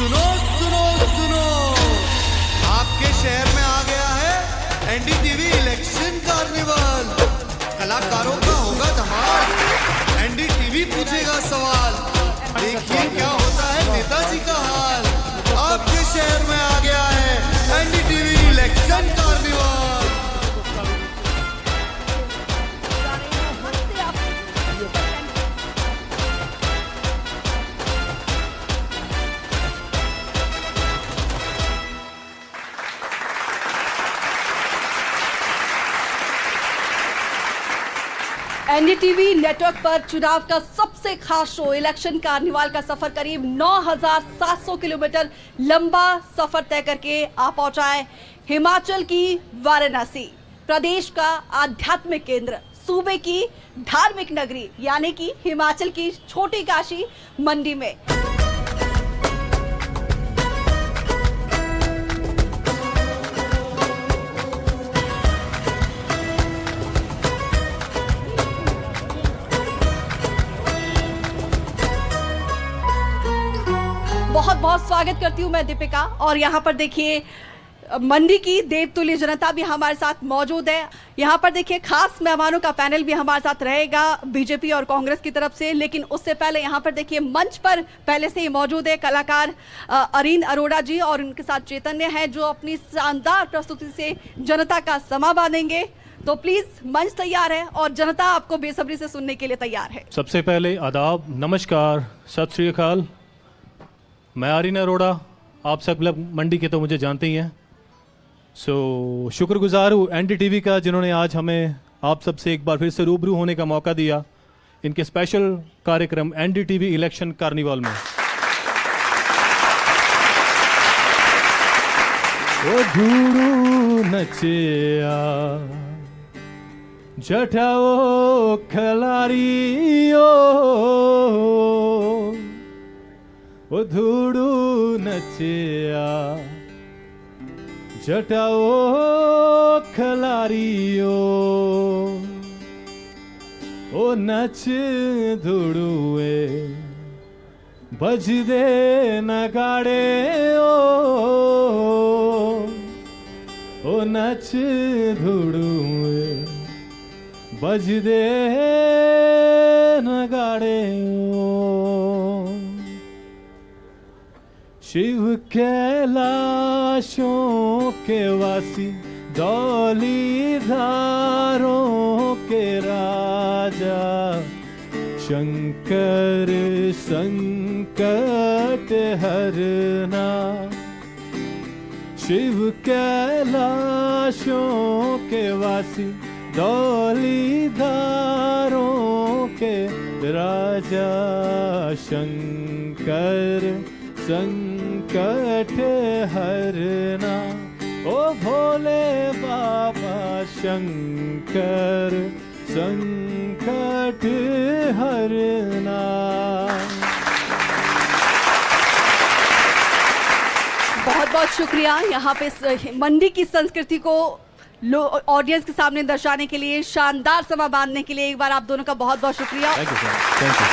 सुनो सुनो सुनो, आपके शहर में आ गया है एनडीटीवी इलेक्शन कार्निवल। कलाकारों का होगा धमाल, एनडीटीवी पूछेगा सवाल। देखिए क्या होता है नेताजी का हाल। आपके शहर में आ गया है NDTV election carnival. NDTV network पर चुनाव का सबसे खास शो इलेक्शन कार्निवाल का सफर करीब 9,700 किलोमीटर लंबा सफर तय करके आ पहुंचा है हिमाचल की वाराणसी, प्रदेश का आध्यात्मिक केंद्र, सूबे की धार्मिक नगरी यानी कि हिमाचल की छोटी काशी मंडी में। बहुत बहुत स्वागत करती हूं मैं दीपिका। और यहाँ पर देखिए मंडी की देवतुल्य जनता भी हमारे साथ मौजूद है। यहाँ पर देखिए खास मेहमानों का पैनल भी हमारे साथ रहेगा बीजेपी और कांग्रेस की तरफ से। लेकिन उससे पहले यहाँ पर देखिए मंच पर पहले से ही मौजूद है कलाकार अरीन अरोड़ा जी और उनके साथ चैतन्य है जो अपनी शानदार प्रस्तुति से जनता का समा बांधेंगे। तो प्लीज मंच तैयार है और जनता आपको बेसब्री से सुनने के लिए तैयार है। सबसे पहले आदाब, नमस्कार, सत श्री अकाल। मैं अरीन अरोड़ा, आप सब लोग मंडी के तो मुझे जानते ही हैं। शुक्रगुजार हूँ एनडीटीवी का जिन्होंने आज हमें आप सबसे एक बार फिर से रूबरू होने का मौका दिया इनके स्पेशल कार्यक्रम एनडीटीवी इलेक्शन कार्निवाल में। ओ धूरू नचिया जटाओ खलारियो, ओ धूड़ू नचिया जटाओ खलारियो, ओ नच धूड़ुए बज दे नगाड़े ओ नच धूड़ुए बज दे नगाड़े ओ। शिव कैलाशों के वासी, डोली धारों के राजा, शंकर संकट हरना। शिव कैलाशों के वासी, डोली धारों के राजा, शंकर संकट हरना। ओ भोले बाबा शंकर संकट हरना। बहुत बहुत शुक्रिया यहाँ पे मंडी की संस्कृति को ऑडियंस के सामने दर्शाने के लिए, शानदार समा बांधने के लिए एक बार आप दोनों का बहुत बहुत शुक्रिया। Thank you sir, thank you.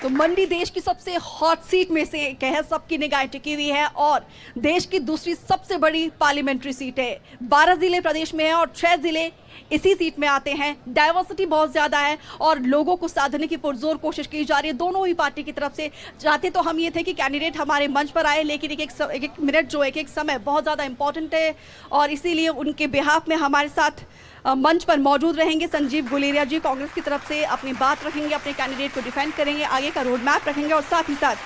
तो मंडी देश की सबसे हॉट सीट में से एक है, सबकी निगाहें टिकी हुई है और देश की दूसरी सबसे बड़ी पार्लियामेंट्री सीट है। 12 जिले प्रदेश में है और 6 जिले इसी सीट में आते हैं। डाइवर्सिटी बहुत ज्यादा है और लोगों को साधने की पुरजोर कोशिश की जा रही है दोनों ही पार्टी की तरफ से। चाहते तो हम ये थे कि कैंडिडेट हमारे मंच पर आए, लेकिन एक मिनट जो एक समय बहुत ज़्यादा इंपॉर्टेंट है और इसीलिए उनके बिहाफ में हमारे साथ मंच पर मौजूद रहेंगे संजीव गुलेरिया जी। कांग्रेस की तरफ से अपनी बात रखेंगे, अपने कैंडिडेट को डिफेंड करेंगे, आगे का रोड मैप रखेंगे और साथ ही साथ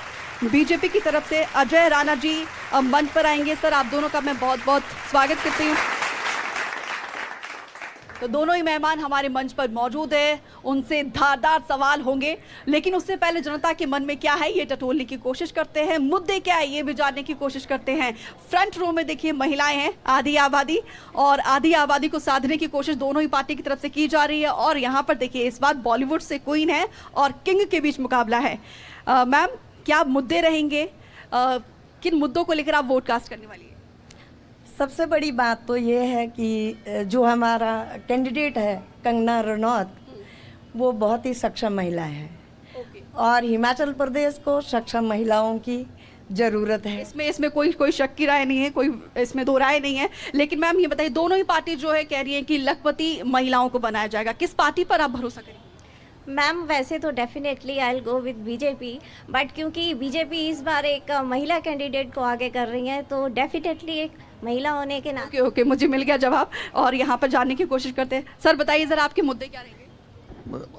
बीजेपी की तरफ से अजय राणा जी मंच पर आएंगे। सर आप दोनों का मैं बहुत बहुत स्वागत करती हूँ। तो दोनों ही मेहमान हमारे मंच पर मौजूद है, उनसे धारदार सवाल होंगे, लेकिन उससे पहले जनता के मन में क्या है ये टटोलने की कोशिश करते हैं, मुद्दे क्या है ये भी जानने की कोशिश करते हैं। फ्रंट रो में देखिए महिलाएं हैं, आधी आबादी, और आधी आबादी को साधने की कोशिश दोनों ही पार्टी की तरफ से की जा रही है। और यहाँ पर देखिए इस बार बॉलीवुड से क्वीन है और किंग के बीच मुकाबला है। मैम क्या मुद्दे रहेंगे, किन मुद्दों को लेकर आप वोट कास्ट करने वाली है? सबसे बड़ी बात तो ये है कि जो हमारा कैंडिडेट है कंगना रनौत, वो बहुत ही सक्षम महिला है और हिमाचल प्रदेश को सक्षम महिलाओं की ज़रूरत है। इसमें कोई शक की राय नहीं है, कोई इसमें दो राय नहीं है। लेकिन मैम ये बताइए, दोनों ही पार्टी जो है कह रही है कि लखपति महिलाओं को बनाया जाएगा, किस पार्टी पर आप भरोसा करेंगे? मैम वैसे तो definitely I will go with BJP, but क्योंकि बीजेपी इस बार एक महिला कैंडिडेट को आगे कर रही है, तो डेफिनेटली एक महिला होने के नाते ओके, मुझे मिल गया जवाब और यहाँ पर जानने की कोशिश करते हैं। सर बताइए जरा, आपके मुद्दे क्या रहेंगे?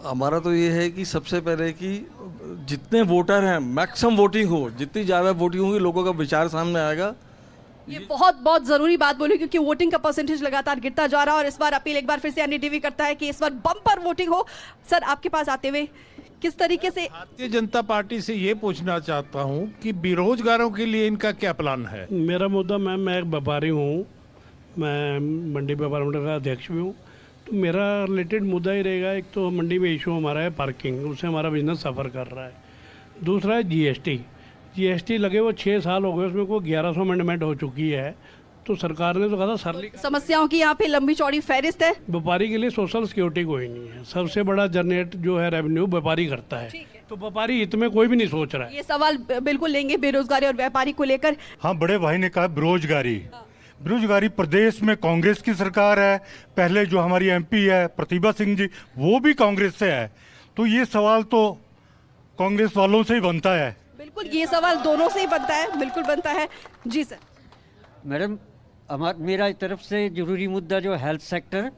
हमारा तो ये है कि सबसे पहले कि जितने वोटर हैं मैक्सिमम वोटिंग हो, जितनी ज़्यादा वोटिंग होगी लोगों का विचार सामने आएगा। ये बहुत बहुत जरूरी बात बोली, क्योंकि वोटिंग का परसेंटेज लगातार गिरता जा रहा है और इस बार अपील एक बार फिर से एनडीटीवी करता है कि इस बार बम्पर वोटिंग हो। सर आपके पास आते हुए किस तरीके से भारतीय जनता पार्टी से ये पूछना चाहता हूँ कि बेरोजगारों के लिए इनका क्या प्लान है? मेरा मुद्दा मैम, मैं एक व्यापारी हूँ, मैं मंडी व्यापार मंडल का अध्यक्ष भी हूँ, तो मेरा रिलेटेड मुद्दा ही रहेगा। एक तो मंडी में इशू हमारा है पार्किंग, उससे हमारा बिजनेस सफ़र कर रहा है। दूसरा है जीएसटी लगे वो 6 साल हो गए, उसमें कोई 1100 अमेंडमेंट हो चुकी है, तो सरकार ने तो कहा था सरलीकरण। समस्याओं की यहाँ पे लंबी चौड़ी फहरिस्त है। व्यापारी के लिए सोशल सिक्योरिटी कोई नहीं है, सबसे बड़ा जनरेट जो है रेवेन्यू व्यापारी करता है, तो व्यापारी हित में कोई भी नहीं सोच रहा है। ये सवाल बिल्कुल लेंगे बेरोजगारी और व्यापारी को लेकर। हाँ, बड़े भाई ने कहा बेरोजगारी प्रदेश में कांग्रेस की सरकार है, पहले जो हमारी एमपी है प्रतिभा सिंह जी वो भी कांग्रेस से है, तो ये सवाल तो कांग्रेस वालों से ही बनता है। बिल्कुल, ये सवाल दोनों से ही बनता है, बिल्कुल बनता है। जी सर। मैडम, मेरा इस तरफ से जरूरी मुद्दा जो हेल्थ सेक्टर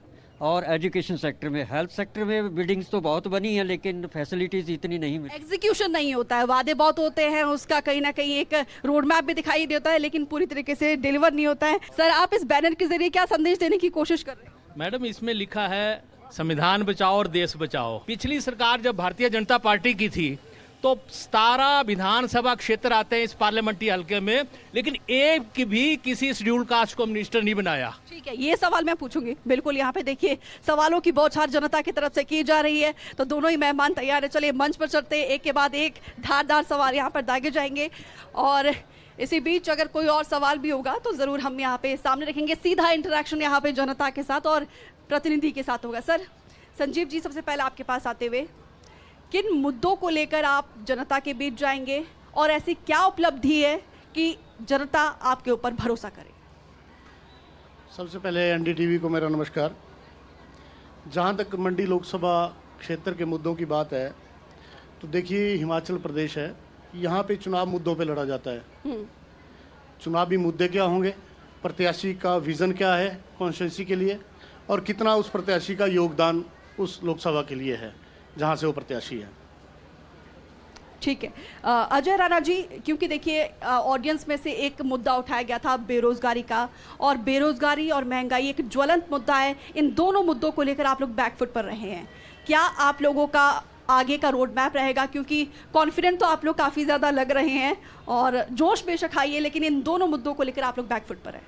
और एजुकेशन सेक्टर में, हेल्थ सेक्टर में बिल्डिंग्स तो बहुत बनी है लेकिन फैसिलिटीज इतनी नहीं मिली, एग्जीक्यूशन नहीं होता है, वादे बहुत होते हैं, उसका कहीं ना कहीं एक रोड मैप भी दिखाई देता है लेकिन पूरी तरीके से डिलीवर नहीं होता है। सर आप इस बैनर के जरिए क्या संदेश देने की कोशिश कर रहे हैं? मैडम, इसमें लिखा है संविधान बचाओ और देश बचाओ। पिछली सरकार जब भारतीय जनता पार्टी की थी तो 17 विधानसभा क्षेत्र आते हैं इस पार्लियामेंट्री हल्के में, लेकिन एक भी किसी शेड्यूल कास्ट को मिनिस्टर नहीं बनाया। ठीक है, ये सवाल मैं पूछूंगी। बिल्कुल, यहाँ पे देखिए सवालों की बौछार जनता की तरफ से की जा रही है, तो दोनों ही मेहमान तैयार है। चलिए मंच पर चढ़ते हैं, एक के बाद एक धारदार सवाल यहाँ पर दागे जाएंगे और इसी बीच अगर कोई और सवाल भी होगा तो जरूर हम यहाँ पे सामने रखेंगे। सीधा इंटरेक्शन यहाँ पे जनता के साथ और प्रतिनिधि के साथ होगा। सर संजीव जी, सबसे पहले आपके पास आते हुए, किन मुद्दों को लेकर आप जनता के बीच जाएंगे और ऐसी क्या उपलब्धि है कि जनता आपके ऊपर भरोसा करे? सबसे पहले एनडीटीवी को मेरा नमस्कार। जहाँ तक मंडी लोकसभा क्षेत्र के मुद्दों की बात है तो देखिए, हिमाचल प्रदेश है, यहाँ पे चुनाव मुद्दों पे लड़ा जाता है। चुनावी मुद्दे क्या होंगे, प्रत्याशी का विज़न क्या है कॉन्स्टिट्यूंसी के लिए, और कितना उस प्रत्याशी का योगदान उस लोकसभा के लिए है जहाँ से वो प्रत्याशी है। ठीक है अजय राणा जी, क्योंकि देखिए ऑडियंस में से एक मुद्दा उठाया गया था बेरोजगारी का, और बेरोजगारी और महंगाई एक ज्वलंत मुद्दा है। इन दोनों मुद्दों को लेकर आप लोग बैकफुट पर रहे हैं, क्या आप लोगों का आगे का रोड मैप रहेगा? क्योंकि कॉन्फिडेंट तो आप लोग काफ़ी ज़्यादा लग रहे हैं और जोश बेशक आई है, लेकिन इन दोनों मुद्दों को लेकर आप लोग बैकफुट पर हैं।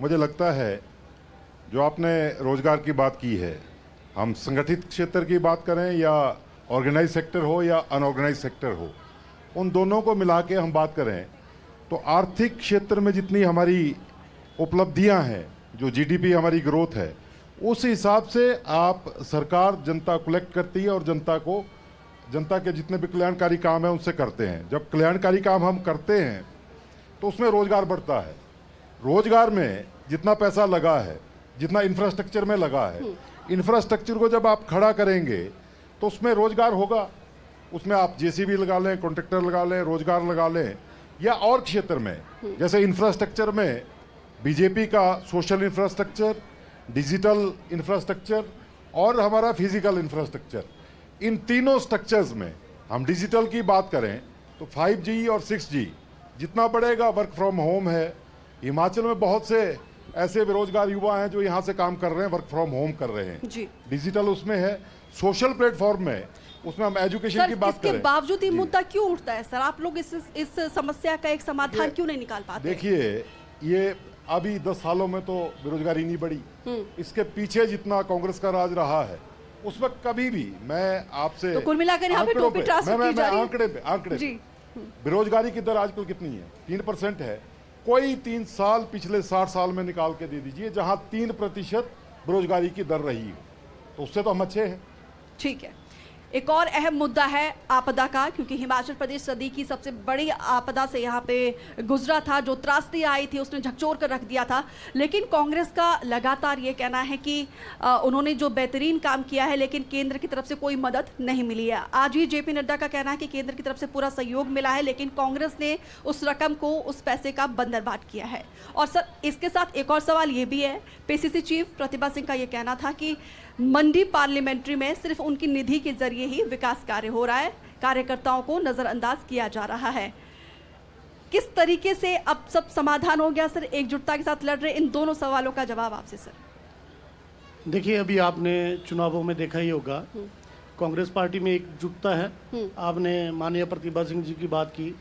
मुझे लगता है जो आपने रोजगार की बात की है, हम संगठित क्षेत्र की बात करें या ऑर्गेनाइज सेक्टर हो या अनऑर्गेनाइज सेक्टर हो, उन दोनों को मिला के हम बात करें तो आर्थिक क्षेत्र में जितनी हमारी उपलब्धियां हैं, जो जीडीपी हमारी ग्रोथ है, उस हिसाब से आप सरकार जनता कलेक्ट करती है और जनता के जितने भी कल्याणकारी काम हैं उनसे करते हैं। जब कल्याणकारी काम हम करते हैं तो उसमें रोजगार बढ़ता है। रोजगार में जितना पैसा लगा है, जितना इंफ्रास्ट्रक्चर में लगा है, इंफ्रास्ट्रक्चर को जब आप खड़ा करेंगे तो उसमें रोजगार होगा। उसमें आप जेसीबी लगा लें, कॉन्ट्रैक्टर लगा लें, रोजगार लगा लें, या और क्षेत्र में जैसे इंफ्रास्ट्रक्चर में बीजेपी का सोशल इंफ्रास्ट्रक्चर, डिजिटल इंफ्रास्ट्रक्चर और हमारा फिजिकल इंफ्रास्ट्रक्चर, इन तीनों स्ट्रक्चर्स में हम डिजिटल की बात करें तो 5G और 6G जितना बढ़ेगा, वर्क फ्रॉम होम है। हिमाचल में बहुत से ऐसे बेरोजगार युवा हैं जो यहाँ से काम कर रहे हैं, वर्क फ्रॉम होम कर रहे हैं जी। डिजिटल उसमें है, सोशल प्लेटफॉर्म में, उसमें हम एजुकेशन की बात करें। इसके बावजूद ये मुद्दा क्यों उठता है सर? आप लोग इस समस्या का एक समाधान क्यों नहीं निकाल पाते? देखिए, ये अभी 10 सालों में तो बेरोजगारी नहीं बढ़ी, इसके पीछे जितना कांग्रेस का राज रहा है उसमें कभी भी, मैं आपसे तो कुल मिलाकर यहाँ पे टॉपिक ट्रांसफर की जा रही है। आंकड़े बेरोजगारी की दर आजकल कितनी है? 3% है। कोई 3 साल पिछले 60 साल में निकाल के दे दीजिए जहां 3% बेरोजगारी की दर रही है, तो उससे तो हम अच्छे हैं। ठीक है, एक और अहम मुद्दा है आपदा का, क्योंकि हिमाचल प्रदेश सदी की सबसे बड़ी आपदा से यहाँ पे गुजरा था। जो त्रासदी आई थी उसने झकझोर कर रख दिया था। लेकिन कांग्रेस का लगातार ये कहना है कि उन्होंने जो बेहतरीन काम किया है, लेकिन केंद्र की तरफ से कोई मदद नहीं मिली है। आज भी जेपी नड्डा का कहना है कि केंद्र की तरफ से पूरा सहयोग मिला है, लेकिन कांग्रेस ने उस रकम को, उस पैसे का बंदरबाट किया है। और सर, इसके साथ एक और सवाल ये भी है, पीसीसी चीफ प्रतिभा सिंह का ये कहना था कि मंडी पार्लियामेंट्री में सिर्फ उनकी निधि के जरिए ही विकास कार्य हो रहा है, कार्यकर्ताओं को नजरअंदाज किया जा रहा है। किस तरीके से अब सब समाधान हो गया सर, एकजुटता के साथ लड़ रहे? इन दोनों सवालों का जवाब आपसे सर। देखिए, अभी आपने चुनावों में देखा ही होगा, कांग्रेस पार्टी में एकजुटता है। आपने माननीय प्रतिभा सिंह जी की बात की।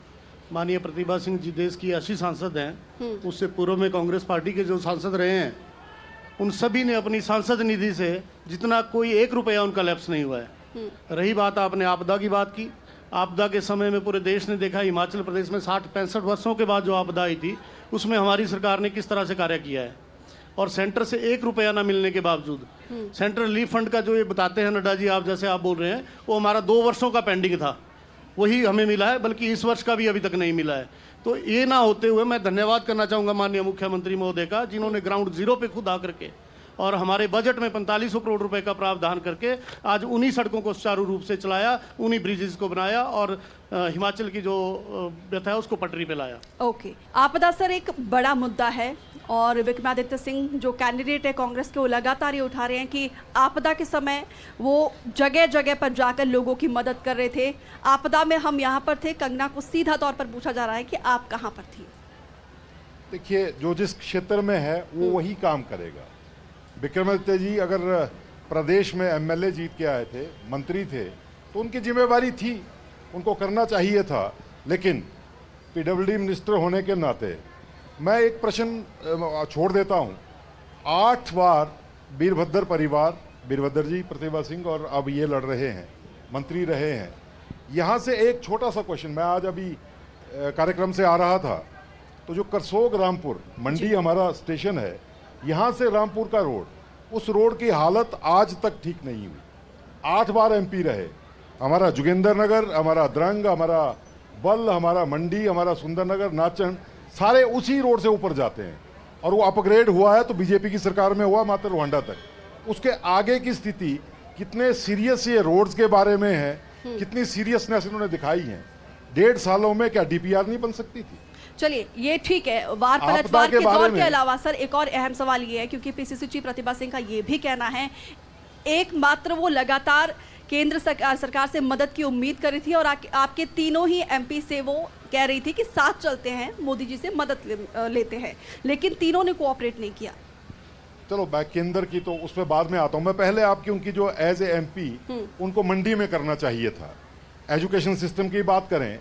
माननीय प्रतिभा सिंह जी देश की 80 सांसद हैं। उससे पूर्व में कांग्रेस पार्टी के जो सांसद रहे हैं, उन सभी ने अपनी सांसद निधि से जितना कोई 1 रुपया उनका लैप्स नहीं हुआ है। रही बात, आपने आपदा की बात की। आपदा के समय में पूरे देश ने देखा, हिमाचल प्रदेश में 60-65 वर्षों के बाद जो आपदा आई थी, उसमें हमारी सरकार ने किस तरह से कार्य किया है। और सेंटर से 1 रुपया ना मिलने के बावजूद सेंट्रल रिलीफ फंड का जो ये बताते हैं नड्डा जी, आप जैसे आप बोल रहे हैं, वो हमारा 2 वर्षों का पेंडिंग था, वही हमें मिला है, बल्कि इस वर्ष का भी अभी तक नहीं मिला है। तो ये ना होते हुए मैं धन्यवाद करना चाहूँगा माननीय मुख्यमंत्री महोदय का, जिन्होंने ग्राउंड जीरो पे खुद आकर के और हमारे बजट में 4500 करोड़ रुपए का प्रावधान करके आज उन्हीं सड़कों को सुचारू रूप से चलाया, उन्हीं ब्रिजेस को बनाया और हिमाचल की जो व्यथा है उसको पटरी पे लाया। ओके, आपदा सर एक बड़ा मुद्दा है और विक्रमादित्य सिंह जो कैंडिडेट है कांग्रेस के, वो लगातार ये उठा रहे हैं कि आपदा के समय वो जगह जगह पर जाकर लोगों की मदद कर रहे थे। आपदा में हम यहाँ पर थे। कंगना को सीधा तौर पर पूछा जा रहा है कि आप कहाँ पर थी? देखिए, जो जिस क्षेत्र में है वो वही काम करेगा। विक्रमादित्य जी अगर प्रदेश में एमएलए जीत के आए थे, मंत्री थे, तो उनकी जिम्मेवारी थी, उनको करना चाहिए था। लेकिन पीडब्ल्यूडी मिनिस्टर होने के नाते मैं एक प्रश्न छोड़ देता हूं। 8 बार वीरभद्र परिवार, वीरभद्र जी, प्रतिभा सिंह और अब ये लड़ रहे हैं, मंत्री रहे हैं। यहाँ से एक छोटा सा क्वेश्चन, मैं आज अभी कार्यक्रम से आ रहा था, तो जो करसोग रामपुर मंडी हमारा स्टेशन है, यहाँ से रामपुर का रोड, उस रोड की हालत आज तक ठीक नहीं हुई। 8 बार एमपी रहे, हमारा जोगिंदर नगर, हमारा द्रंग, हमारा बल, हमारा मंडी, हमारा सुंदरनगर, नाचन, सारे उसी रोड से ऊपर जाते हैं। और वो अपग्रेड हुआ है तो बीजेपी की सरकार में हुआ मात्र रोहंडा तक। उसके आगे की स्थिति कितने सीरियस ये रोड्स के बारे में है, कितनी सीरियसनेस इन्होंने दिखाई है। 1.5 सालों में क्या डीपीआर नहीं बन सकती थी? चलिए, ये ठीक है। वार पलटवार के दौर के अलावा सर एक और अहम सवाल ये है, क्योंकि पीसीसी चीफ प्रतिभा सिंह का ये भी कहना है, एकमात्र वो लगातार केंद्र सरकार से मदद की उम्मीद कर रही थी और आपके तीनों ही एमपी से वो कह रही थी कि साथ चलते हैं, मोदी जी से मदद लेते हैं, लेकिन तीनों ने कोऑपरेट नहीं किया। चलो, मैं केंद्र की तो उस पर बाद में आता हूं। मैं पहले आपकी उनकी जो एज ए एमपी उनको मंडी में करना चाहिए था। एजुकेशन सिस्टम की बात करें,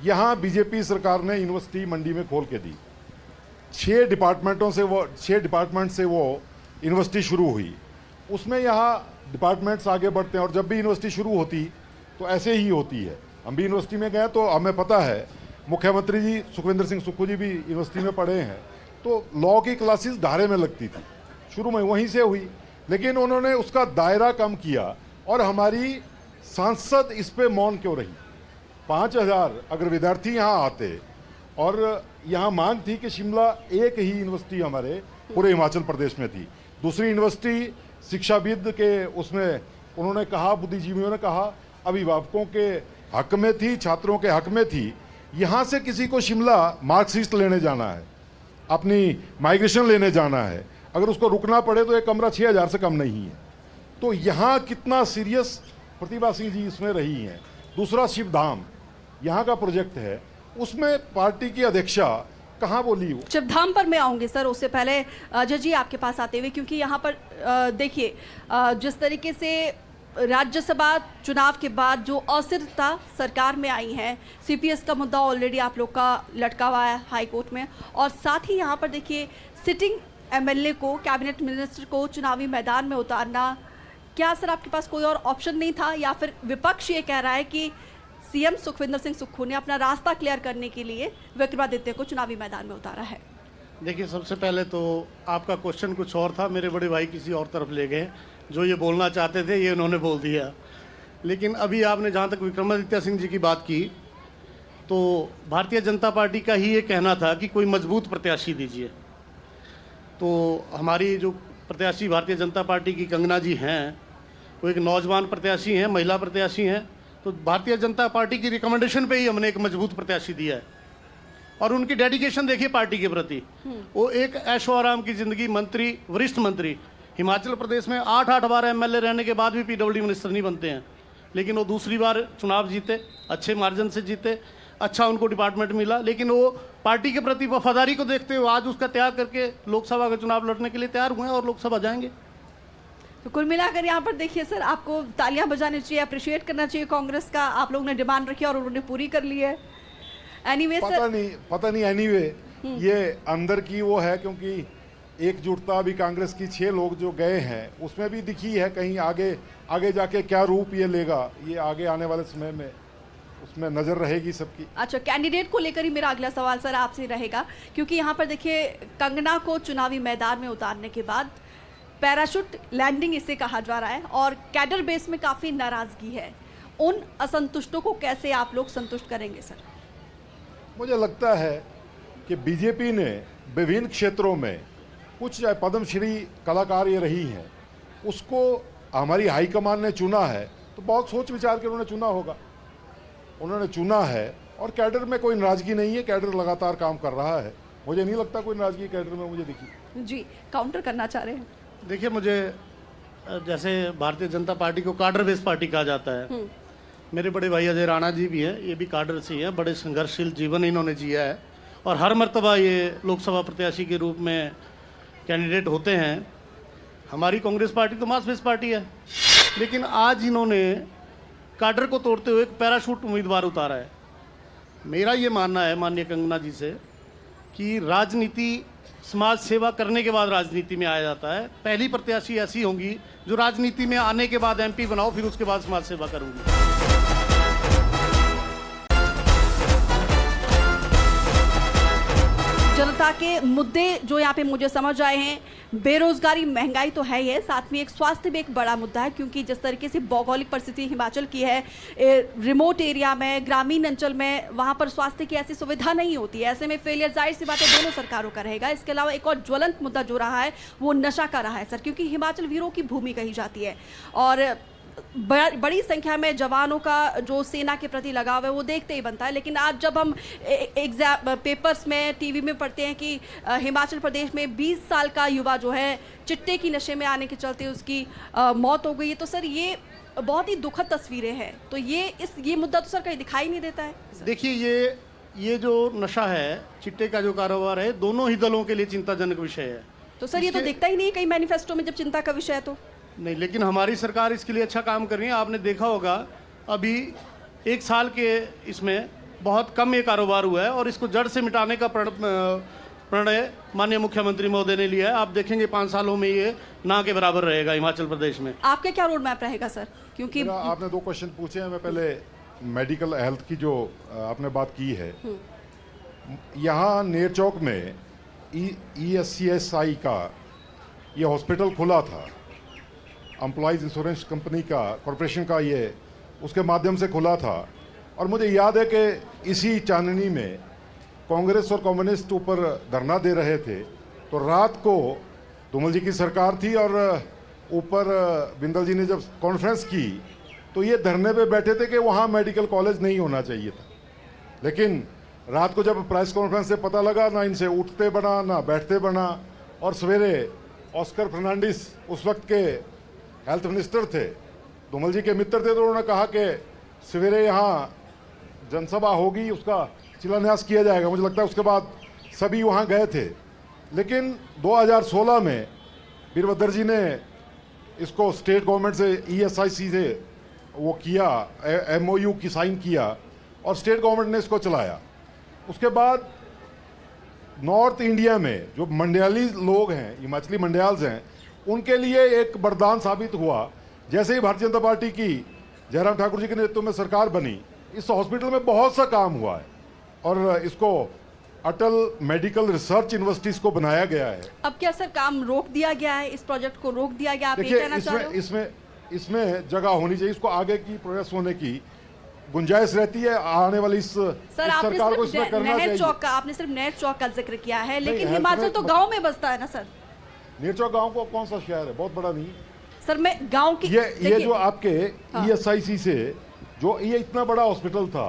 यहाँ बीजेपी सरकार ने यूनिवर्सिटी मंडी में खोल के दी। 6 डिपार्टमेंट से वो यूनिवर्सिटी शुरू हुई। उसमें यहाँ डिपार्टमेंट्स आगे बढ़ते हैं और जब भी यूनिवर्सिटी शुरू होती तो ऐसे ही होती है। हम भी यूनिवर्सिटी में गए तो हमें पता है, मुख्यमंत्री जी सुखविंदर सिंह सुक्खू जी भी यूनिवर्सिटी में पढ़े हैं, तो लॉ की क्लासेस धारे में लगती थी, शुरू में वहीं से हुई। लेकिन उन्होंने उसका दायरा कम किया और हमारी सांसद इस पे मौन क्यों रही? 5000 अगर विद्यार्थी यहाँ आते और यहाँ मांग थी कि शिमला एक ही यूनिवर्सिटी हमारे पूरे हिमाचल प्रदेश में थी, दूसरी यूनिवर्सिटी शिक्षाविद के उसमें उन्होंने कहा, बुद्धिजीवियों ने कहा, अभिभावकों के हक में थी, छात्रों के हक में थी। यहाँ से किसी को शिमला मार्कशीट लेने जाना है, अपनी माइग्रेशन लेने जाना है, अगर उसको रुकना पड़े तो एक कमरा 6000 से कम नहीं है। तो यहाँ कितना सीरियस प्रतिभा सिंह जी इसमें रही हैं। दूसरा, शिवधाम यहाँ का प्रोजेक्ट है, उसमें पार्टी की अध्यक्षा कहाँ बोली हो? शिवधाम पर मैं आऊंगी सर, उससे पहले अजय जी आपके पास आते हुए, क्योंकि यहाँ पर देखिए जिस तरीके से राज्यसभा चुनाव के बाद जो अस्थिरता सरकार में आई है, सीपीएस का मुद्दा ऑलरेडी आप लोग का लटका हुआ है हाई कोर्ट में, और साथ ही यहाँ पर देखिए सिटिंग एमएलए को, कैबिनेट मिनिस्टर को चुनावी मैदान में उतारना, क्या सर आपके पास कोई और ऑप्शन नहीं था, या फिर विपक्ष ये कह रहा है कि सीएम सुखविंदर सिंह सुक्खू ने अपना रास्ता क्लियर करने के लिए विक्रमादित्य को चुनावी मैदान में उतारा है? देखिए, सबसे पहले तो आपका क्वेश्चन कुछ और था, मेरे बड़े भाई किसी और तरफ ले गए। जो ये बोलना चाहते थे ये उन्होंने बोल दिया। लेकिन अभी आपने जहाँ तक विक्रमादित्य सिंह जी की बात की, तो भारतीय जनता पार्टी का ही ये कहना था कि कोई मजबूत प्रत्याशी दीजिए। तो हमारी जो प्रत्याशी भारतीय जनता पार्टी की कंगना जी हैं, वो एक नौजवान प्रत्याशी हैं, महिला प्रत्याशी हैं। तो भारतीय जनता पार्टी की रिकमेंडेशन पे ही हमने एक मजबूत प्रत्याशी दिया है। और उनकी डेडिकेशन देखिए पार्टी के प्रति। वो एक ऐशो आराम की ज़िंदगी, मंत्री, वरिष्ठ मंत्री, हिमाचल प्रदेश में 8 बार एमएलए रहने के बाद भी पीडब्ल्यूडी मिनिस्टर नहीं बनते हैं, लेकिन वो दूसरी बार चुनाव जीते, अच्छे मार्जिन से जीते, अच्छा उनको डिपार्टमेंट मिला। लेकिन वो पार्टी के प्रति वफादारी को देखते हुए आज उसका त्याग करके लोकसभा का चुनाव लड़ने के लिए तैयार हुए हैं और लोकसभा जाएंगे। तो कुल मिलाकर यहाँ पर देखिए सर, आपको तालियां बजानी चाहिए, अप्रिशिएट करना चाहिए कांग्रेस का। आप लोगों ने डिमांड रखी और उन्होंने पूरी कर ली है। एनीवे पता नहीं एनीवे ये अंदर की वो है, क्योंकि एकजुटता अभी कांग्रेस की 6 लोग जो गए हैं उसमें भी दिखी है। कहीं आगे जाके क्या रूप ये लेगा, ये आगे आने वाले समय में उसमें नजर रहेगी सबकी। अच्छा, कैंडिडेट को लेकर ही मेरा अगला सवाल सर आपसे रहेगा, क्योंकि यहाँ पर देखिए कंगना को चुनावी मैदान में उतारने के बाद पैराशूट लैंडिंग इसे कहा जा रहा है और कैडर बेस में काफ़ी नाराज़गी है। उन असंतुष्टों को कैसे आप लोग संतुष्ट करेंगे सर? मुझे लगता है कि बीजेपी ने विभिन्न क्षेत्रों में कुछ पद्मश्री कलाकार ये रही हैं, उसको हमारी हाईकमान ने चुना है, तो बहुत सोच विचार के उन्होंने चुना होगा। उन्होंने चुना है और कैडर में कोई नाराजगी नहीं है, कैडर लगातार काम कर रहा है। मुझे नहीं लगता कोई नाराजगी कैडर में मुझे दिखी। जी, काउंटर करना चाह रहे हैं? देखिए, मुझे जैसे भारतीय जनता पार्टी को काडर बेस्ड पार्टी कहा जाता है, मेरे बड़े भाई अजय राणा जी भी हैं, ये भी काडर से ही हैं। बड़े संघर्षशील जीवन इन्होंने जिया है और हर मर्तबा ये लोकसभा प्रत्याशी के रूप में कैंडिडेट होते हैं। हमारी कांग्रेस पार्टी तो मास बेस्ड पार्टी है, लेकिन आज इन्होंने काडर को तोड़ते हुए एक पैराशूट उम्मीदवार उतारा है। मेरा ये मानना है माननीय कंगना जी से कि राजनीति, समाज सेवा करने के बाद राजनीति में आया जाता है। पहली प्रत्याशी ऐसी होंगी जो राजनीति में आने के बाद एमपी बनाओ, फिर उसके बाद समाज सेवा करूंगी। जनता के मुद्दे जो यहाँ पे मुझे समझ आए हैं, बेरोजगारी, महंगाई तो है ही है, साथ में एक स्वास्थ्य भी एक बड़ा मुद्दा है, क्योंकि जिस तरीके से भौगोलिक परिस्थिति हिमाचल की है, रिमोट एरिया में, ग्रामीण अंचल में, वहाँ पर स्वास्थ्य की ऐसी सुविधा नहीं होती है। ऐसे में फेलियर जाहिर सी बात है दोनों सरकारों का रहेगा। इसके अलावा एक और ज्वलंत मुद्दा जो रहा है वो नशा का रहा है सर, क्योंकि हिमाचल वीरों की भूमि कही जाती है और बड़ी संख्या में जवानों का जो सेना के प्रति लगाव है वो देखते ही बनता है। लेकिन आज जब हम एग्जाम पेपर्स में, टीवी में पढ़ते हैं कि हिमाचल प्रदेश में 20 साल का युवा जो है चिट्टे की नशे में आने के चलते उसकी मौत हो गई है, तो सर ये बहुत ही दुखद तस्वीरें हैं। तो ये मुद्दा तो सर कहीं दिखाई नहीं देता है। देखिए, ये जो नशा है, चिट्टे का जो कारोबार है, दोनों ही दलों के लिए चिंताजनक विषय है। तो सर ये तो दिखता ही नहीं है कहीं मैनिफेस्टो में जब चिंता का विषय है तो। नहीं, लेकिन हमारी सरकार इसके लिए अच्छा काम कर रही है। आपने देखा होगा अभी 1 साल के इसमें बहुत कम ये कारोबार हुआ है और इसको जड़ से मिटाने का प्रणय माननीय मुख्यमंत्री महोदय ने लिया है। आप देखेंगे 5 सालों में ये ना के बराबर रहेगा हिमाचल प्रदेश में। आपका क्या रोड मैप रहेगा सर? क्योंकि आपने 2 क्वेश्चन पूछे हैं। मैं पहले मेडिकल हेल्थ की जो आपने बात की है, यहाँ नेर चौक में ESCSI का ये हॉस्पिटल खुला था, एम्प्लॉइज इंश्योरेंस कंपनी का, कॉरपोरेशन का, ये उसके माध्यम से खुला था। और मुझे याद है कि इसी चांदनी में कांग्रेस और कम्युनिस्ट ऊपर धरना दे रहे थे, तो रात को धूमल जी की सरकार थी और ऊपर बिंदल जी ने जब कॉन्फ्रेंस की तो ये धरने पे बैठे थे कि वहाँ मेडिकल कॉलेज नहीं होना चाहिए था। लेकिन रात को जब प्रेस कॉन्फ्रेंस से पता लगा, ना इनसे उठते बना ना बैठते बना। और सवेरे ऑस्कर फर्नांडिस उस वक्त के हेल्थ मिनिस्टर थे, धूमल जी के मित्र थे, तो उन्होंने कहा कि सवेरे यहाँ जनसभा होगी, उसका शिलान्यास किया जाएगा। मुझे लगता है उसके बाद सभी वहाँ गए थे। लेकिन 2016 में वीरभद्र जी ने इसको स्टेट गवर्नमेंट से ESIC से वो किया, MOU की साइन किया और स्टेट गवर्नमेंट ने इसको चलाया। उसके बाद नॉर्थ इंडिया में जो मंडयाली लोग हैं, हिमाचली मंडयाल्स हैं, उनके लिए एक वरदान साबित हुआ। जैसे ही भारतीय जनता पार्टी की जयराम ठाकुर जी के नेतृत्व में सरकार बनी, इस हॉस्पिटल में बहुत सा काम हुआ है और इसको अटल मेडिकल रिसर्च यूनिवर्सिटीज को बनाया गया है। अब क्या सर काम रोक दिया गया है? इस प्रोजेक्ट को रोक दिया गया? आप ये कहना चाह रहे हो? इसमें जगह होनी चाहिए, इसको आगे की प्रोग्रेस होने की गुंजाइश रहती है। आने वाली इस सरकार को इसमें करना चाहिए। चौक का आपने सिर्फ नेहर चौक का जिक्र किया है, लेकिन नहीं, हिमाचल तो गांव में बसता है ना सर। नेहर चौक गांव को कौन सा शहर है, बहुत बड़ा नहीं सर। मैं गांव की ये जो आपके ESIC से जो ये इतना बड़ा हॉस्पिटल था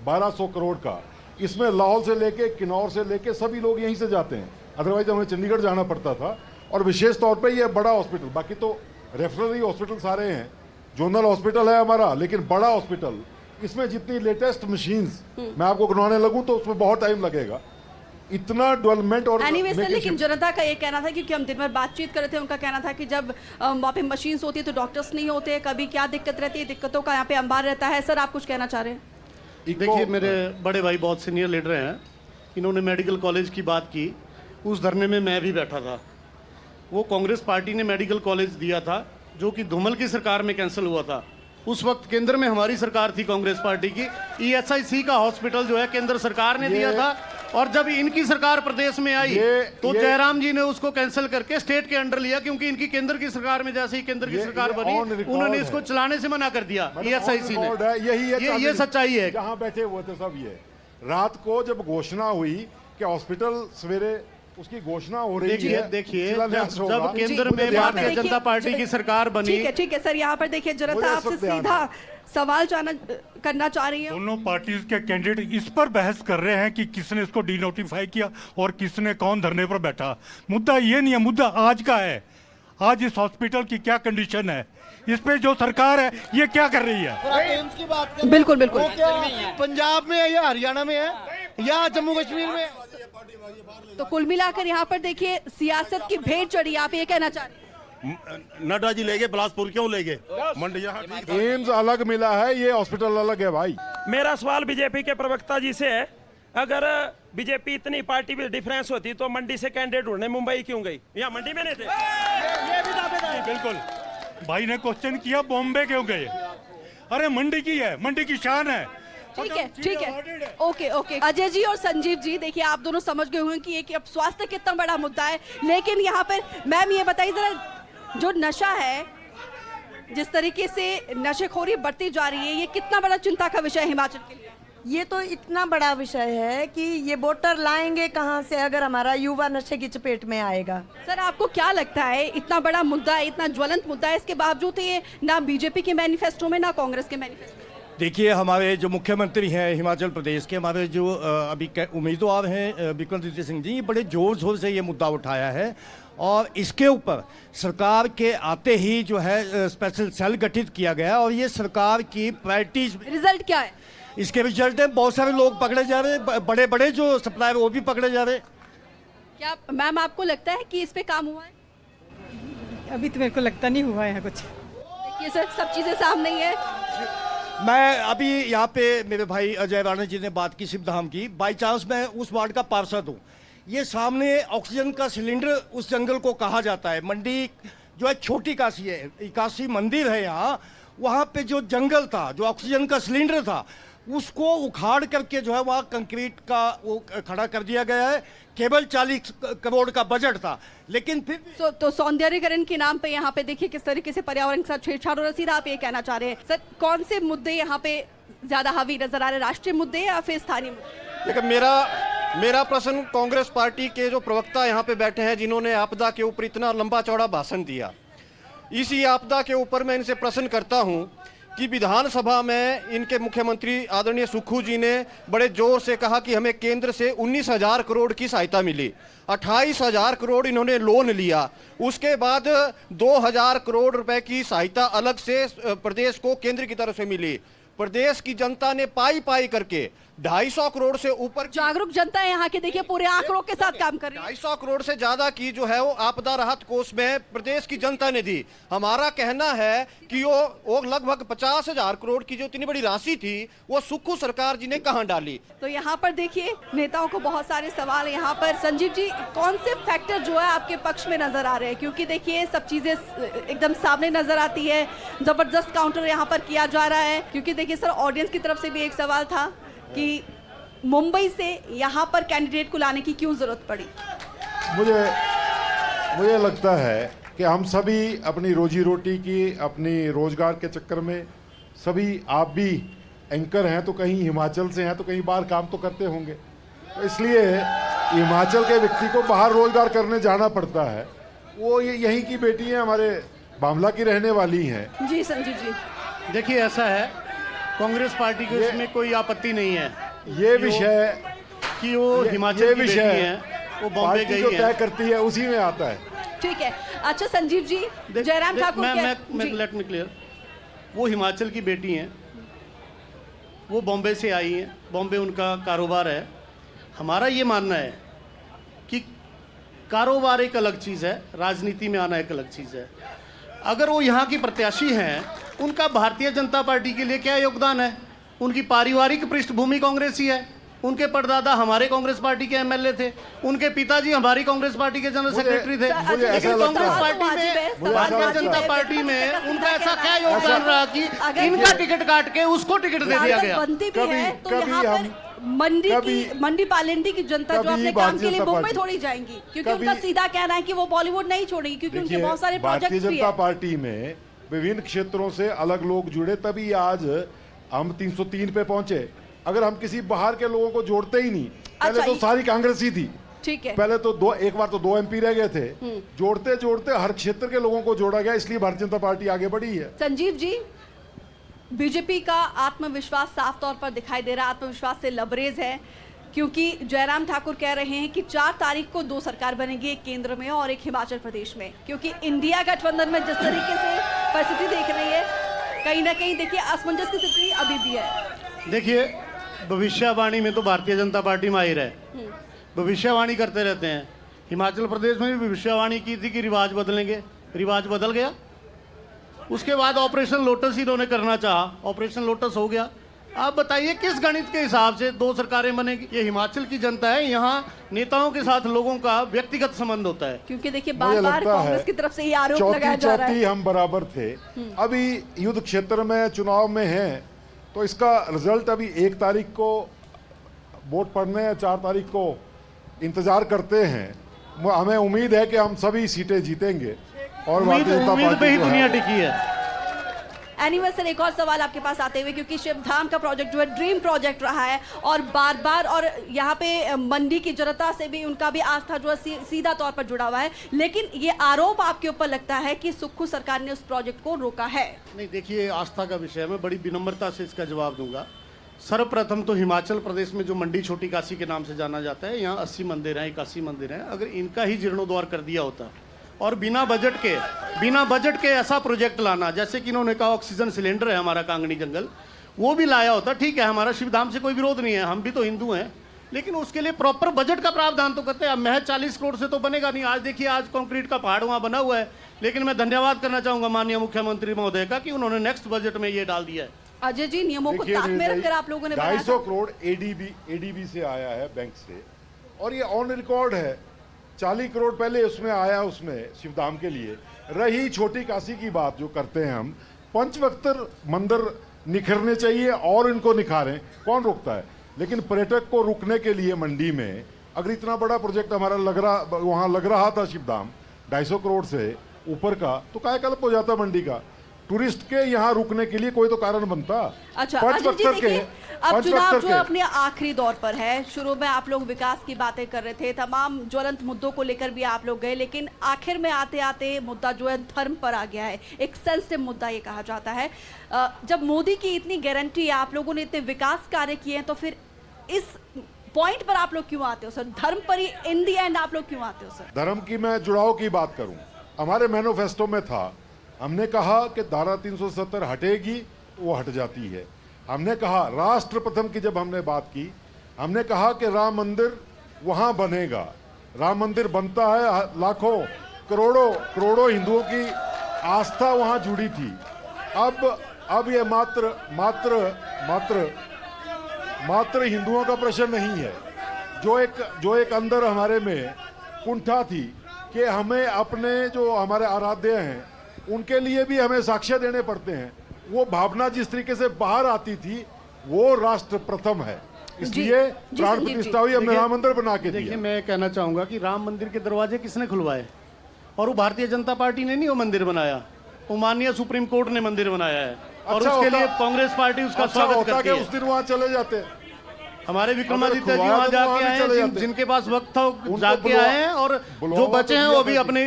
1200 करोड़ का, इसमें लाहौल से लेके किन्नौर से लेके सभी लोग यहीं से जाते हैं, अदरवाइज हमें चंडीगढ़ जाना पड़ता था। और विशेष तौर पे ये बड़ा हॉस्पिटल, बाकी तो रेफरल हॉस्पिटल सारे हैं, जोनल हॉस्पिटल है हमारा, लेकिन बड़ा हॉस्पिटल, इसमें जितनी लेटेस्ट मशीन्स मैं आपको गिनवाने लगूं तो उसमें बहुत टाइम लगेगा, इतना डेवलपमेंट। और सर, लेकिन जनता का ये कहना था, क्योंकि हम दिन भर बातचीत कर रहे थे, उनका कहना था कि जब वहाँ पे मशीन्स होती है तो डॉक्टर्स नहीं होते, कभी क्या दिक्कत रहती है, दिक्कतों का यहाँ पे अंबार रहता है। सर, आप कुछ कहना चाह रहे हैं? देखिए, मेरे बड़े भाई बहुत सीनियर लीडर हैं, इन्होंने मेडिकल कॉलेज की बात की, उस धरने में मैं भी बैठा था। वो कांग्रेस पार्टी ने मेडिकल कॉलेज दिया था जो कि धूमल की सरकार में कैंसिल हुआ था। उस वक्त केंद्र में हमारी सरकार थी कांग्रेस पार्टी की। ESIC का हॉस्पिटल जो है केंद्र सरकार ने दिया था, और जब इनकी सरकार प्रदेश में आई तो जयराम जी ने उसको कैंसिल करके स्टेट के अंडर लिया, क्योंकि इनकी केंद्र की सरकार में जैसे ही केंद्र की सरकार बनी उन्होंने इसको चलाने से मना कर दिया ESIC ने। ये सच्चाई है। जहां बैठे हुए थे सब, ये रात को जब घोषणा हुई कि हॉस्पिटल सवेरे उसकी घोषणा हो रही है, देखिए जब केंद्र में भारतीय जनता पार्टी की सरकार बनी। ठीक है सर, यहाँ पर देखिए जनता आपसे सीधा सवाल करना चाह रही है। दोनों पार्टीज के कैंडिडेट इस पर बहस कर रहे हैं कि किसने इसको डिनोटिफाई किया और किसने कौन धरने पर बैठा। मुद्दा ये नहीं है, मुद्दा आज का है। आज इस हॉस्पिटल की क्या कंडीशन है, इस पे जो सरकार है ये क्या कर रही है। एम्स की बात करें, बिल्कुल बिल्कुल, वो क्या पंजाब में है या हरियाणा में है या जम्मू कश्मीर में? तो कुल मिलाकर यहाँ पर देखिए सियासत की भेंट चढ़ी, आप ये कहना चाह रहे हैं? नड्डा जी ले गए, बिलासपुर क्यों ले गए? मंडी एम्स अलग मिला है, ये हॉस्पिटल अलग है भाई। मेरा सवाल बीजेपी के प्रवक्ता जी से है, अगर बीजेपी इतनी पार्टी में डिफरेंस होती तो मंडी से कैंडिडेट ढूंढने मुंबई क्यों गई? यहाँ मंडी में नहीं थे। ये भी दावेदार। बिल्कुल, भाई ने क्वेश्चन किया बॉम्बे क्यों गए? अरे मंडी की है, मंडी की शान है। ठीक है, ओके। अजय जी और संजीव जी, देखिए आप दोनों समझ गए होंगे कि अब स्वास्थ्य कितना बड़ा मुद्दा है, लेकिन यहाँ पर मैम ये बताइए जरा, जो नशा है, जिस तरीके से नशेखोरी बढ़ती जा रही है, ये कितना बड़ा चिंता का विषय है हिमाचल के लिए? ये तो इतना बड़ा विषय है कि ये वोटर लाएंगे कहाँ से अगर हमारा युवा नशे की चपेट में आएगा। सर, आपको क्या लगता है, इतना बड़ा मुद्दा है, इतना ज्वलंत मुद्दा है, इसके बावजूद ये ना बीजेपी के मैनिफेस्टो में ना कांग्रेस के मैनिफेस्टो में? देखिए, हमारे जो मुख्यमंत्री हैं हिमाचल प्रदेश के, हमारे जो अभी उम्मीदवार हैं विक्रमादित्य सिंह जी, बड़े जोर शोर से ये मुद्दा उठाया है, और इसके ऊपर सरकार के आते ही जो है स्पेशल सेल गठित किया गया, और ये सरकार की प्रायोरिटीज। रिजल्ट क्या है? इसके रिजल्ट में बहुत सारे लोग पकड़े जा रहे हैं, बड़े बड़े जो सप्लायर वो भी पकड़े जा रहे हैं। क्या मैम आपको लगता है कि इस पे काम हुआ है? अभी तो मेरे को लगता नहीं हुआ है कुछ। देखिए सर, सब चीजें सामने ही है। मैं अभी यहाँ पे मेरे भाई अजय राणा जी ने बात की सिद्धधाम की, बाई चांस मैं उस वार्ड का पार्षद हूँ। ये सामने ऑक्सीजन का सिलेंडर उस जंगल को कहा जाता है। मंडी जो है छोटी काशी है, काशी मंदिर है यहाँ, वहाँ पे जो जंगल था, जो ऑक्सीजन का सिलेंडर था, उसको उखाड़ करके जो है वहाँ कंक्रीट का वो खड़ा कर दिया गया है। केवल 40 करोड़ का बजट था, लेकिन फिर तो सौंदर्यीकरण के नाम पे यहाँ पे देखिए किस तरीके से पर्यावरण के साथ छेड़छाड़ हो रहा है। सीधा आप ये कहना चाह रहे हैं सर, कौन से मुद्दे यहाँ पे ज्यादा हावी नजर आ रहे हैं, राष्ट्रीय मुद्दे या फिर स्थानीय मुद्दे? देखिए, मेरा प्रश्न कांग्रेस पार्टी के जो प्रवक्ता यहाँ पे बैठे हैं, जिन्होंने आपदा के ऊपर इतना लंबा चौड़ा भाषण दिया, इसी आपदा के ऊपर मैं इनसे प्रश्न करता हूँ कि विधानसभा में इनके मुख्यमंत्री आदरणीय सुक्खू जी ने बड़े जोर से कहा कि हमें केंद्र से 19,000 करोड़ की सहायता मिली, 28,000 करोड़ इन्होंने लोन लिया, उसके बाद 2,000 करोड़ रुपए की सहायता अलग से प्रदेश को केंद्र की तरफ से मिली। प्रदेश की जनता ने पाई पाई करके 250 करोड़ से ऊपर, जागरूक जनता है यहाँ के, देखिए पूरे आंकड़ों के साथ काम कर रही है। 250 करोड़ से ज्यादा की जो है वो आपदा राहत कोष में प्रदेश की जनता ने दी। हमारा कहना है कि वो लगभग 50,000 करोड़ की जो इतनी बड़ी राशि थी वो सुक्खू सरकार जी ने कहां डाली? तो यहाँ पर देखिए नेताओं को बहुत सारे सवाल यहाँ पर। संजीव जी, कौन से फैक्टर जो है आपके पक्ष में नजर आ रहे हैं, क्योंकि देखिए सब चीजें एकदम सामने नजर आती है, जबरदस्त काउंटर यहाँ पर किया जा रहा है। क्योंकि देखिए सर, ऑडियंस की तरफ से भी एक सवाल था कि मुंबई से यहाँ पर कैंडिडेट को लाने की क्यों जरूरत पड़ी? मुझे लगता है कि हम सभी अपनी रोजी रोटी की, अपनी रोजगार के चक्कर में सभी, आप भी एंकर हैं तो कहीं हिमाचल से हैं तो कहीं बाहर काम तो करते होंगे, तो इसलिए हिमाचल के व्यक्ति को बाहर रोजगार करने जाना पड़ता है। वो यहीं की बेटी हैं, हमारे बामला की रहने वाली हैं। जी संजीव जी, देखिए ऐसा है, कांग्रेस पार्टी को इसमें कोई आपत्ति नहीं है। ये विषय कि वो हिमाचल की बेटी हैं, वो बॉम्बे गई जो है, तय करती है उसी में आता है। ठीक है। अच्छा Sanjeev ji, Jairam Thakur let me clear, वो हिमाचल की बेटी हैं, वो बॉम्बे से आई हैं, बॉम्बे उनका कारोबार है। हमारा ये मानना है कि कारोबार एक अलग चीज़ है, राजनीति में आना एक अलग चीज़ है। अगर वो यहाँ की प्रत्याशी हैं, उनका भारतीय जनता पार्टी के लिए क्या योगदान है? उनकी पारिवारिक पृष्ठभूमि कांग्रेसी है, उनके परदादा हमारे कांग्रेस पार्टी के एमएलए थे, उनके पिताजी हमारी कांग्रेस पार्टी के जनरल सेक्रेटरी थे। लेकिन कांग्रेस पार्टी में, भारतीय जनता पार्टी में उनका ऐसा क्या योगदान रहा कि इनका टिकट काट के उसको टिकट दे दिया गया? बनती भी है तो यहाँ पर मंडी पालंडी की जनता जो अपने काम के लिए मुंबई थोड़ी जाएंगी, क्योंकि उनका सीधा कहना है कि वो बॉलीवुड नहीं छोड़ेगी, क्योंकि उनके बहुत सारे प्रोजेक्ट भी हैं। भारतीय जनता पार्टी में विभिन्न क्षेत्रों से अलग लोग जुड़े, तभी आज हम 303 पे पहुंचे। अगर हम किसी बाहर के लोगों को जोड़ते ही नहीं, पहले तो सारी कांग्रेसी थी, ठीक है, पहले तो एक बार तो 2 MP रह गए थे, जोड़ते जोड़ते हर क्षेत्र के लोगों को जोड़ा गया, इसलिए भारतीय जनता पार्टी आगे बढ़ी है। संजीव जी, बीजेपी का आत्मविश्वास साफ तौर पर दिखाई दे रहा है, आत्मविश्वास से लबरेज है, क्योंकि जयराम ठाकुर कह रहे हैं कि 4 तारीख को 2 सरकार बनेगी, एक केंद्र में और एक हिमाचल प्रदेश में, क्योंकि इंडिया गठबंधन में जिस तरीके से परिस्थिति देख रही है, कहीं ना कहीं देखिए असमंजस की स्थिति अभी भी है। देखिए, भविष्यवाणी में तो भारतीय जनता पार्टी माहिर है, भविष्यवाणी करते रहते हैं। हिमाचल प्रदेश में भी भविष्यवाणी की थी कि रिवाज बदलेंगे, रिवाज बदल गया। उसके बाद ऑपरेशन लोटस इन्होंने करना चाहा, ऑपरेशन लोटस हो गया। आप बताइए किस गणित के हिसाब से 2 सरकारें बनेगी? ये हिमाचल की जनता है, यहाँ नेताओं के साथ लोगों का व्यक्तिगत संबंध होता है। क्योंकि देखिए बार-बार कांग्रेस की तरफ से ये आरोप लगाया जा रहा है। हम बराबर थे, अभी युद्ध क्षेत्र में चुनाव में हैं, तो इसका रिजल्ट अभी 1 तारीख को वोट पड़ने हैं, 4 तारीख को इंतजार करते हैं। हमें उम्मीद है कि हम सभी सीटें जीतेंगे और उम्मीद पे ही दुनिया टिकी है। एनीवे सर, एक और सवाल आपके पास आते हुए, क्योंकि शिवधाम का प्रोजेक्ट जो है ड्रीम प्रोजेक्ट रहा है और बार-बार, और यहाँ पे मंडी की जनता से भी उनका भी आस्था जो है सीधा तौर पर जुड़ा हुआ है, लेकिन ये आरोप आपके ऊपर लगता है कि सुक्खू सरकार ने उस प्रोजेक्ट को रोका है। नहीं, देखिए, आस्था का विषय मैं बड़ी विनम्रता से इसका जवाब दूंगा। सर्वप्रथम तो हिमाचल प्रदेश में जो मंडी छोटी काशी के नाम से जाना जाता है, यहाँ 80 मंदिर हैं, 81 मंदिर हैं। अगर इनका ही जीर्णोद्वार कर दिया होता और बिना बजट के ऐसा प्रोजेक्ट लाना, जैसे कि इन्होंने कहा ऑक्सीजन सिलेंडर है हमारा कांगनी जंगल, वो भी लाया होता, ठीक है, हमारा शिवधाम से कोई विरोध नहीं है, हम भी तो हिंदू हैं, लेकिन उसके लिए प्रॉपर बजट का प्रावधान तो करते हैं। अब महज 40 करोड़ से तो बनेगा नहीं। आज देखिए, आज कंक्रीट का पहाड़ वहाँ बना हुआ है, लेकिन मैं धन्यवाद करना चाहूंगा माननीय मुख्यमंत्री महोदय का कि उन्होंने नेक्स्ट बजट में ये डाल दिया है। अजय जी, नियमों को ताक में रखकर आप लोगों ने 250 करोड़ एडीबी से आया है बैंक से, और ये ऑन रिकॉर्ड है। 40 करोड़ पहले उसमें आया, उसमें शिवधाम के लिए। रही छोटी काशी की बात जो करते हैं हम, पंचवक्तर मंदिर निखरने चाहिए और इनको निखारें, कौन रोकता है? लेकिन पर्यटक को रुकने के लिए मंडी में अगर इतना बड़ा प्रोजेक्ट हमारा वहाँ लग रहा था शिवधाम 250 करोड़ से ऊपर का, तो कायाकल्प हो जाता मंडी का। टूरिस्ट के यहाँ रुकने के लिए कोई तो कारण बनता। अच्छा अजय जी, देखिए अब चुनाव जो अपने आखिरी दौर पर है, शुरू में आप लोग विकास की बातें कर रहे थे, तमाम ज्वलंत मुद्दों को लेकर भी आप लोग गए, लेकिन आखिर में आते आते मुद्दा जो है धर्म पर आ गया है। एक सेंसिटिव मुद्दा ये कहा जाता है। जब मोदी की इतनी गारंटी है, आप लोगों ने इतने विकास कार्य किए हैं, तो फिर इस पॉइंट पर आप लोग क्यों आते हो सर? धर्म पर ही इन दी एंड आप लोग क्यों आते हो सर? धर्म की मैं जुड़ाव की बात करूं, हमारे मैनिफेस्टो में था, हमने कहा कि धारा 370 हटेगी, वो हट जाती है। हमने कहा राष्ट्र प्रथम की, जब हमने बात की, हमने कहा कि राम मंदिर वहां बनेगा। राम मंदिर बनता है, लाखों करोड़ों हिंदुओं की आस्था वहां जुड़ी थी। अब ये मात्र हिंदुओं का प्रश्न नहीं है। जो एक अंदर हमारे में कुंठा थी कि हमें अपने जो हमारे आराध्य हैं उनके लिए भी हमें साक्ष्य देने पड़ते हैं, वो भावना जिस तरीके से बाहर आती थी, वो राष्ट्र प्रथम है, इसलिए प्राण प्रतिष्ठा हुई, हमने राम मंदिर बना के दिया। देखिए, मैं कहना चाहूंगा कि राम मंदिर के दरवाजे किसने खुलवाए? और वो भारतीय जनता पार्टी ने नहीं वो मंदिर बनाया, वो माननीय सुप्रीम कोर्ट ने मंदिर बनाया है। और अच्छा उसके होता- लिए कांग्रेस पार्टी उसका स्वागत होता करती कि है। उस दिन वहाँ चले जाते। हमारे विक्रमादित्य जी खुलवाया वहाँ तो जाके वहाँ भी आए चले हैं, जाते। जिनके पास वक्त था उनको जाके आए हैं, और बुलावा जो तो बचे हैं दिया वो भी था। अपने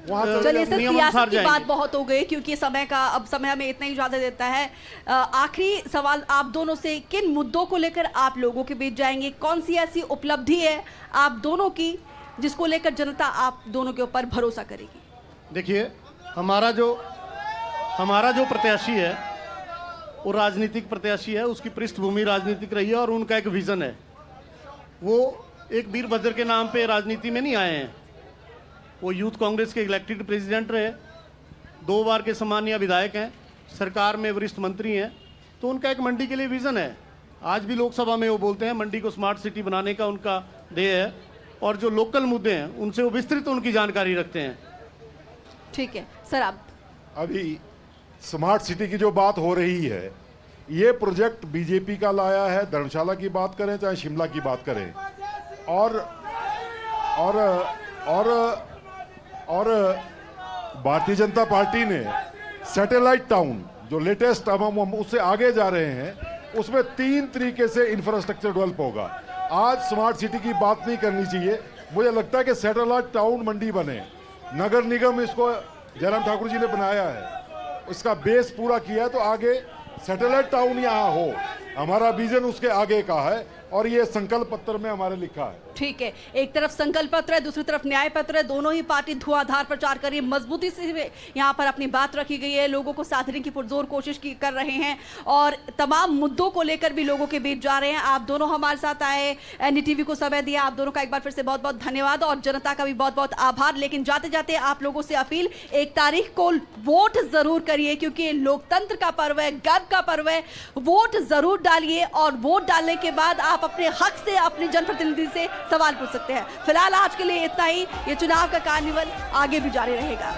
चलिए सर, नियम सियासत अनुसार की बात जाएंगे। बहुत हो गई क्योंकि समय का अब समय हमें इतना ही इजाजत देता है। आखिरी सवाल आप दोनों से, किन मुद्दों को लेकर आप लोगों के बीच जाएंगे? कौन सी ऐसी उपलब्धि है आप दोनों की जिसको लेकर जनता आप दोनों के ऊपर भरोसा करेगी? देखिए, हमारा जो प्रत्याशी है वो राजनीतिक प्रत्याशी है, उसकी पृष्ठभूमि राजनीतिक रही है और उनका एक विजन है। वो एक वीरभद्र के नाम पे राजनीति में नहीं आए हैं, वो यूथ कांग्रेस के इलेक्टेड प्रेसिडेंट रहे, 2 बार के सम्मानीय विधायक हैं, सरकार में वरिष्ठ मंत्री हैं, तो उनका एक मंडी के लिए विजन है। आज भी लोकसभा में वो बोलते हैं मंडी को स्मार्ट सिटी बनाने का उनका ध्येय है, और जो लोकल मुद्दे हैं उनसे वो विस्तृत उनकी जानकारी रखते हैं। ठीक है सर, आप अभी स्मार्ट सिटी की जो बात हो रही है, ये प्रोजेक्ट बीजेपी का लाया है। धर्मशाला की बात करें चाहे शिमला की बात करें, और भारतीय जनता पार्टी ने सैटेलाइट टाउन जो लेटेस्ट, अब हम उससे आगे जा रहे हैं, उसमें 3 तरीके से इंफ्रास्ट्रक्चर डेवलप होगा। आज स्मार्ट सिटी की बात नहीं करनी चाहिए, मुझे लगता है कि सैटेलाइट टाउन मंडी बने। नगर निगम इसको जयराम ठाकुर जी ने बनाया है, इसका बेस पूरा किया है, तो आगे सैटेलाइट टाउन यहाँ हो, हमारा विजन उसके आगे का है, और ये संकल्प पत्र में हमारे लिखा है। ठीक है, एक तरफ संकल्प पत्र है, दूसरी तरफ न्याय पत्र है। दोनों ही पार्टी धुआंधार प्रचार कर रही है, मजबूती से यहाँ पर अपनी बात रखी गई है, लोगों को साधने की पुरजोर कोशिश कर रहे हैं और तमाम मुद्दों को लेकर भी लोगों के बीच जा रहे हैं। आप दोनों हमारे साथ आए, एनडीटीवी को समय दिया, आप दोनों का एक बार फिर से बहुत बहुत धन्यवाद और जनता का भी बहुत बहुत आभार। लेकिन जाते जाते आप लोगों से अपील, 1 तारीख को वोट जरूर करिए, क्योंकि लोकतंत्र का पर्व है, गर्व का पर्व है। वोट जरूर डालिए और वोट डालने के बाद आप अपने हक से अपने जनप्रतिनिधि से सवाल पूछ सकते हैं। फिलहाल आज के लिए इतना ही। ये चुनाव का कार्निवल आगे भी जारी रहेगा।